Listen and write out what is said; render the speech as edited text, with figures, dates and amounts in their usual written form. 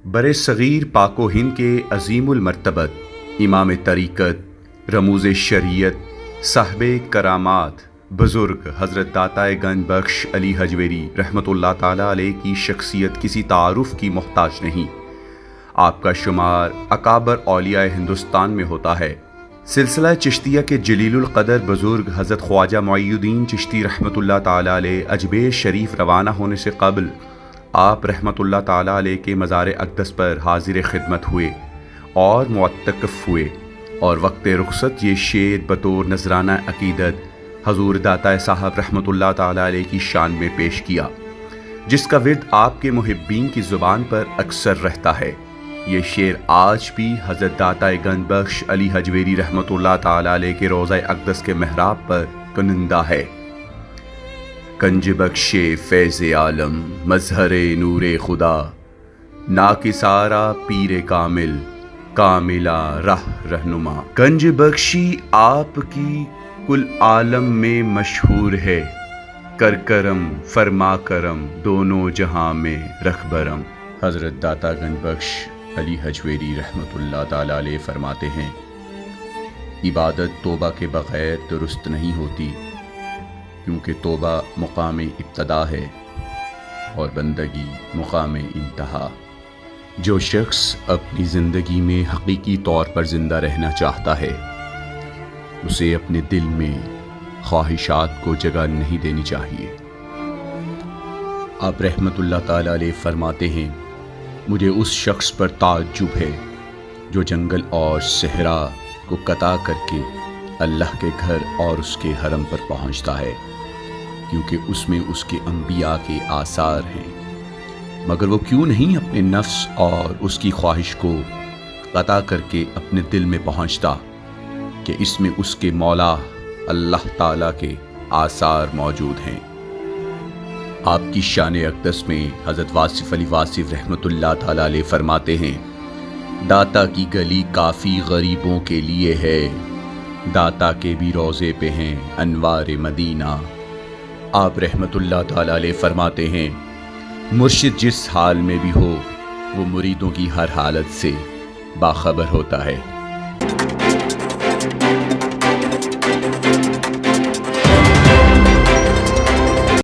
بر صغیر پاک و ہند کے عظیم المرتبت امام طریقت، رموز شریعت، صاحب کرامات بزرگ حضرت داتا گنج بخش علی حجویری رحمۃ اللہ تعالیٰ علیہ کی شخصیت کسی تعارف کی محتاج نہیں۔ آپ کا شمار اکابر اولیاء ہندوستان میں ہوتا ہے۔ سلسلہ چشتیہ کے جلیل القدر بزرگ حضرت خواجہ معین الدین چشتی رحمۃ اللہ تعالیٰ علیہ اجبیر شریف روانہ ہونے سے قبل آپ رحمۃ اللہ تعالیٰ علیہ کے مزار اقدس پر حاضر خدمت ہوئے اور معتکف ہوئے، اور وقت رخصت یہ شعر بطور نذرانہ عقیدت حضور داتا صاحب رحمۃ اللہ تعالیٰ علیہ کی شان میں پیش کیا، جس کا ورد آپ کے محبین کی زبان پر اکثر رہتا ہے۔ یہ شعر آج بھی حضرت داتا گنج بخش علی حجویری رحمۃ اللہ تعالیٰ علیہ کے روضہ اقدس کے محراب پر کنندہ ہے۔ کنج بخش فیض عالم مظہر نور خدا، ناکسارا پیر کامل کاملہ راہ رہنما۔ کنج بخشی آپ کی کل عالم میں مشہور ہے، کر کرم فرما کرم دونوں جہاں میں رکھ برم۔ حضرت داتا گنج بخش علی حجویری رحمۃ اللہ تعالیٰ علیہ فرماتے ہیں، عبادت توبہ کے بغیر درست نہیں ہوتی، کیونکہ توبہ مقام ابتدا ہے اور بندگی مقام انتہا۔ جو شخص اپنی زندگی میں حقیقی طور پر زندہ رہنا چاہتا ہے، اسے اپنے دل میں خواہشات کو جگہ نہیں دینی چاہیے۔ آپ رحمۃ اللہ تعالیٰ علیہ فرماتے ہیں، مجھے اس شخص پر تعجب ہے جو جنگل اور صحرا کو قطع کر کے اللہ کے گھر اور اس کے حرم پر پہنچتا ہے، کیونکہ اس میں اس کے انبیاء کے آثار ہیں، مگر وہ کیوں نہیں اپنے نفس اور اس کی خواہش کو قطع کر کے اپنے دل میں پہنچتا کہ اس میں اس کے مولا اللہ تعالیٰ کے آثار موجود ہیں۔ آپ کی شان اقدس میں حضرت واصف علی واصف رحمۃ اللہ تعالیٰ علیہ فرماتے ہیں، داتا کی گلی کافی غریبوں کے لیے ہے، داتا کے بھی روضے پہ ہیں انوار مدینہ۔ آپ رحمۃ اللہ تعالیٰ علیہ فرماتے ہیں، مرشد جس حال میں بھی ہو وہ مریدوں کی ہر حالت سے باخبر ہوتا ہے۔